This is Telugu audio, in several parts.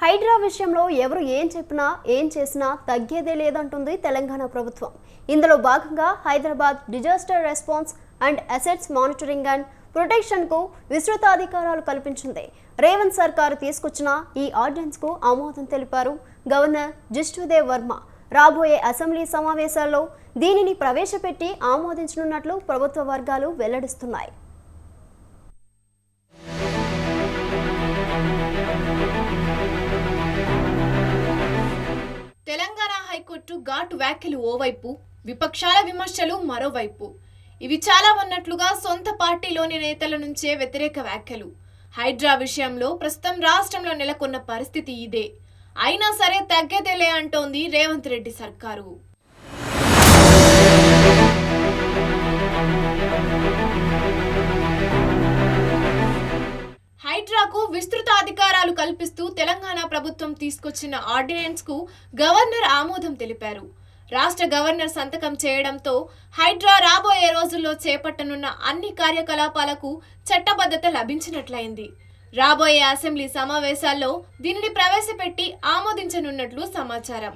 హైడ్రా విషయంలో ఎవరు ఏం చెప్పినా ఏం చేసినా తగ్గేదే లేదంటుంది తెలంగాణ ప్రభుత్వం. ఇందులో భాగంగా Hyderabad disaster response and assets monitoring and ప్రొటెక్షన్కు విస్తృత అధికారాలు కల్పించింది. రేవంత్ సర్కారు తీసుకొచ్చిన ఈ ఆర్డినెన్స్కు ఆమోదం తెలిపారు గవర్నర్ జిష్ణుదేవ్ వర్మ. రాబోయే అసెంబ్లీ సమావేశాల్లో దీనిని ప్రవేశపెట్టి ఆమోదించనున్నట్లు ప్రభుత్వ వర్గాలు వెల్లడిస్తున్నాయి. తెలంగాణ హైకోర్టు ఘాటు వ్యాఖ్యలు ఓవైపు, విపక్షాల విమర్శలు మరోవైపు. ఇవి చాలా ఉన్నట్లుగా సొంత పార్టీలోని నేతల నుంచే వ్యతిరేక వ్యాఖ్యలు. హైడ్రా విషయంలో ప్రస్తుతం రాష్ట్రంలో నెలకొన్న పరిస్థితి ఇదే. అయినా సరే తగ్గేదేలే అంటోంది రేవంత్ రెడ్డి సర్కారు. హైడ్రాకు విస్తృత అధికారాలు కల్పిస్తూ తెలంగాణ ప్రభుత్వం తీసుకొచ్చిన ఆర్డినెన్స్ కు గవర్నర్ ఆమోదం తెలిపారు. రాష్ట్ర గవర్నర్ సంతకం చేయడంతో హైడ్రా రాబోయే రోజుల్లో చేపట్టనున్న అన్ని కార్యకలాపాలకు చట్టబద్ధత లభించినట్లయింది. రాబోయే అసెంబ్లీ సమావేశాల్లో దీనిని ప్రవేశపెట్టి ఆమోదించనున్నట్లు సమాచారం.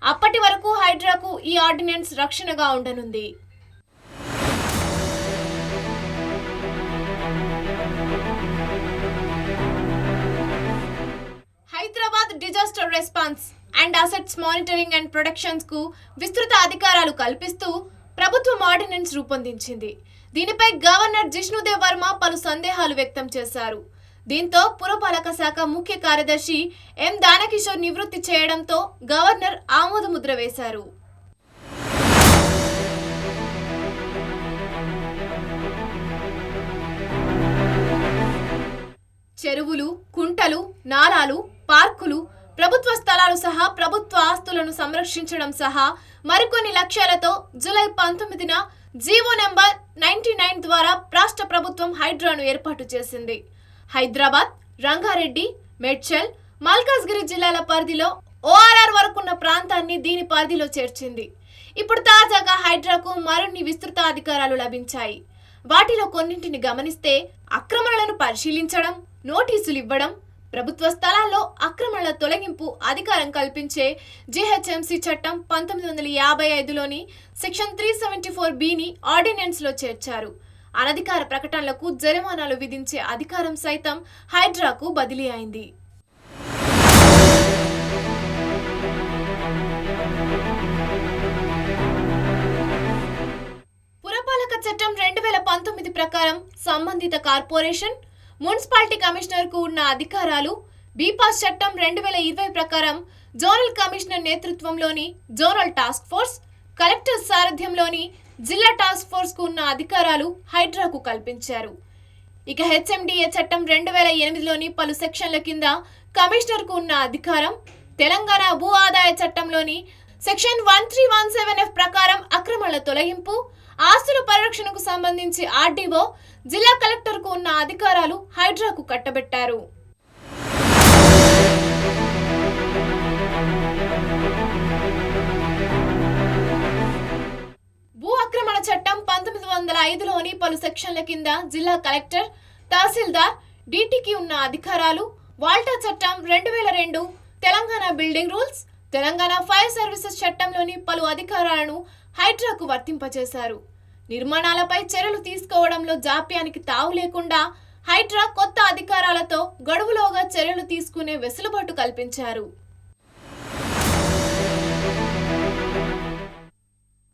అప్పటి వరకు హైడ్రాకు ఈ ఆర్డినెన్స్ రక్షణగా ఉండనుంది. Hyderabad disaster response and assets monitoring and ప్రొటెక్షన్స్ కు విస్తృత అధికారాలు కల్పిస్తూ ప్రభుత్వం ఆర్డినెన్స్ రూపొందించింది. దీనిపై గవర్నర్ జిష్ణుదేవ్ వర్మ పలు సందేహాలు వ్యక్తం చేశారు. దీంతో పురపాలక శాఖ ముఖ్య కార్యదర్శి ఎం దానకిషోర్ నివృత్తి చేయడంతో గవర్నర్ ఆమోదముద్ర వేశారు. చెరువులు, కుంటలు, నాలాలు, పార్కులు, ప్రభుత్వ స్థలాలు సహా ప్రభుత్వ ఆస్తులను సంరక్షించడం సహా మరికొన్ని లక్ష్యాలతో జూలై 19న జీవో నెంబర్ 99 ద్వారా రాష్ట్ర ప్రభుత్వం హైడ్రాను ఏర్పాటు చేసింది. హైదరాబాద్, రంగారెడ్డి, మేడ్చల్, మల్కాజ్గిరి జిల్లాల పరిధిలో ORR వరకున్న ప్రాంతాన్ని దీని పరిధిలో చేర్చింది. ఇప్పుడు తాజాగా హైడ్రాకు మరిన్ని విస్తృత అధికారాలు లభించాయి. వాటిలో కొన్నింటిని గమనిస్తే అక్రమణలను పరిశీలించడం, నోటీసులు ఇవ్వడం, ప్రభుత్వ స్థలాల్లో అక్రమణల తొలగింపు అధికారం కల్పించే GHMC చట్టం 1955లోని సెక్షన్ 374(b)ని ఆర్డినెన్స్లో చేర్చారు. అనధికార ప్రకటనలకు జరిమానాలు విధించే అధికారం సైతం హైడ్రాకు బదిలీ అయింది. పురపాలక చట్టం 2019 ప్రకారం సంబంధిత కార్పొరేషన్, మున్సిపాలిటీ కమిషనర్ కు ఉన్న అధికారాలు, బీపాస్ చట్టం 2020 ప్రకారం జోనల్ కమిషనర్ నేతృత్వంలోని జోనల్ టాస్క్ ఫోర్స్, కలెక్టర్ సారథ్యంలోని జిల్లా టాస్క్ ఫోర్స్ కు ఉన్న అధికారాలు హైడ్రాకు కల్పించారు. ఇక HMDA చట్టం 2008లోని పలు సెక్షన్ల కింద కమిషనర్ కు ఉన్న అధికారం, తెలంగాణ భూ ఆదాయ చట్టంలోని సెక్షన్ 1317F ప్రకారం అక్రమాల తొలగింపు, ఆస్తుల పరిరక్షణకు సంబంధించి RDO, జిల్లా కలెక్టర్ కు ఉన్న అధికారాలు హైడ్రాకు కట్టబెట్టారు. భూ ఆక్రమణ చట్టం 1905లోని పలు సెక్షన్ల కింద జిల్లా కలెక్టర్, తహసీల్దార్, DTకి ఉన్న అధికారాలు, వాల్టా చట్టం 2002, Telangana building rules, Telangana fire services చట్టంలోని పలు అధికారాలను హైడ్రాకు వర్తింపజేశారు. నిర్మాణాలపై చర్యలు తీసుకోవడంలో జాప్యానికి తావు లేకుండా హైడ్రా కొత్త అధికారాలతో గడువులోగా చర్యలు తీసుకునే వెసులుబాటు కల్పించారు.